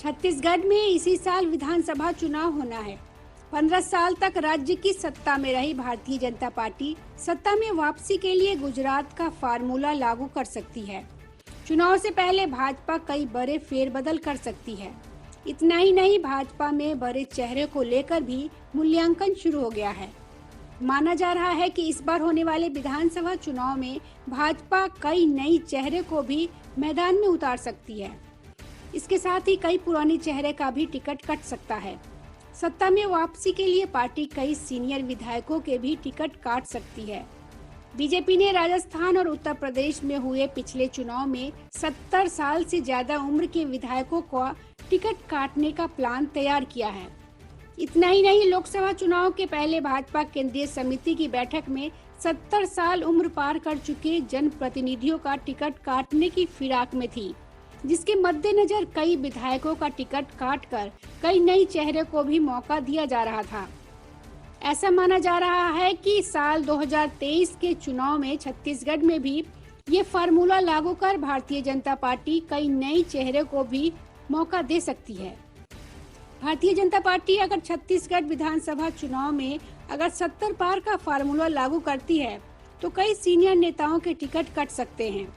छत्तीसगढ़ में इसी साल विधानसभा चुनाव होना है। 15 साल तक राज्य की सत्ता में रही भारतीय जनता पार्टी सत्ता में वापसी के लिए गुजरात का फार्मूला लागू कर सकती है। चुनाव से पहले भाजपा कई बड़े फेरबदल कर सकती है। इतना ही नहीं, भाजपा में बड़े चेहरे को लेकर भी मूल्यांकन शुरू हो गया है। माना जा रहा है कि इस बार होने वाले विधानसभा चुनाव में भाजपा कई नई चेहरे को भी मैदान में उतार सकती है। इसके साथ ही कई पुराने चेहरे का भी टिकट कट सकता है। सत्ता में वापसी के लिए पार्टी कई सीनियर विधायकों के भी टिकट काट सकती है। बीजेपी ने राजस्थान और उत्तर प्रदेश में हुए पिछले चुनाव में 70 साल से ज्यादा उम्र के विधायकों को टिकट काटने का प्लान तैयार किया है। इतना ही नहीं, लोकसभा चुनाव के पहले भाजपा केंद्रीय समिति की बैठक में 70 साल उम्र पार कर चुके जनप्रतिनिधियों का टिकट काटने की फिराक में थी, जिसके मद्देनजर कई विधायकों का टिकट काटकर कई नए चेहरे को भी मौका दिया जा रहा था। ऐसा माना जा रहा है कि साल 2023 के चुनाव में छत्तीसगढ़ में भी ये फार्मूला लागू कर भारतीय जनता पार्टी कई नए चेहरे को भी मौका दे सकती है। भारतीय जनता पार्टी अगर छत्तीसगढ़ विधानसभा चुनाव में अगर 70 पार का फार्मूला लागू करती है तो कई सीनियर नेताओं के टिकट कट सकते हैं।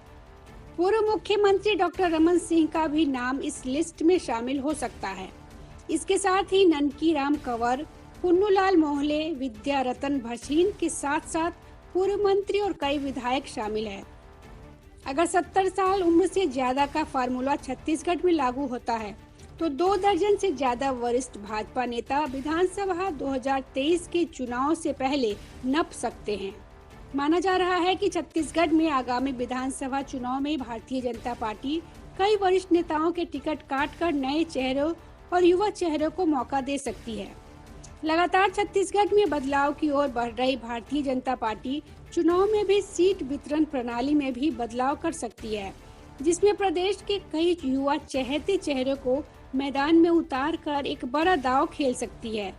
पूर्व मुख्यमंत्री डॉक्टर रमन सिंह का भी नाम इस लिस्ट में शामिल हो सकता है। इसके साथ ही ननकीराम कंवर, पुन्नूलाल मोहले, विद्या रतन भसीन के साथ साथ पूर्व मंत्री और कई विधायक शामिल हैं। अगर 70 साल उम्र से ज्यादा का फार्मूला छत्तीसगढ़ में लागू होता है तो 2 दर्जन से ज्यादा वरिष्ठ भाजपा नेता विधानसभा 2023 के चुनाव से पहले नप सकते हैं। माना जा रहा है कि छत्तीसगढ़ में आगामी विधानसभा चुनाव में भारतीय जनता पार्टी कई वरिष्ठ नेताओं के टिकट काटकर नए चेहरों और युवा चेहरों को मौका दे सकती है। लगातार छत्तीसगढ़ में बदलाव की ओर बढ़ रही भारतीय जनता पार्टी चुनाव में भी सीट वितरण प्रणाली में भी बदलाव कर सकती है, जिसमें प्रदेश के कई युवा चहेते चेहरों को मैदान में उतार कर एक बड़ा दांव खेल सकती है।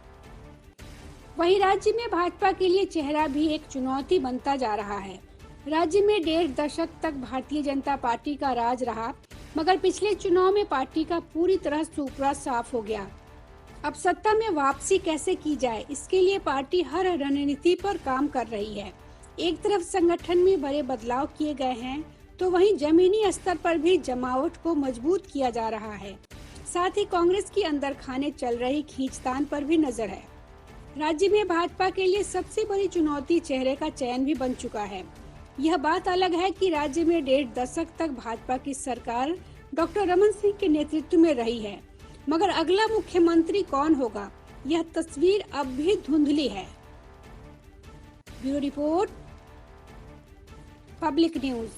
वहीं राज्य में भाजपा के लिए चेहरा भी एक चुनौती बनता जा रहा है। राज्य में 1.5 दशक तक भारतीय जनता पार्टी का राज रहा, मगर पिछले चुनाव में पार्टी का पूरी तरह सुपड़ा साफ हो गया। अब सत्ता में वापसी कैसे की जाए, इसके लिए पार्टी हर रणनीति पर काम कर रही है। एक तरफ संगठन में बड़े बदलाव किए गए हैं, तो वहीं जमीनी स्तर पर भी जमावट को मजबूत किया जा रहा है। साथ ही कांग्रेस की अंदर खाने चल रही खींचतान पर भी नजर है। राज्य में भाजपा के लिए सबसे बड़ी चुनौती चेहरे का चयन भी बन चुका है। यह बात अलग है कि राज्य में 1.5 दशक तक भाजपा की सरकार डॉक्टर रमन सिंह के नेतृत्व में रही है, मगर अगला मुख्यमंत्री कौन होगा, यह तस्वीर अब भी धुंधली है। Bureau report, public news.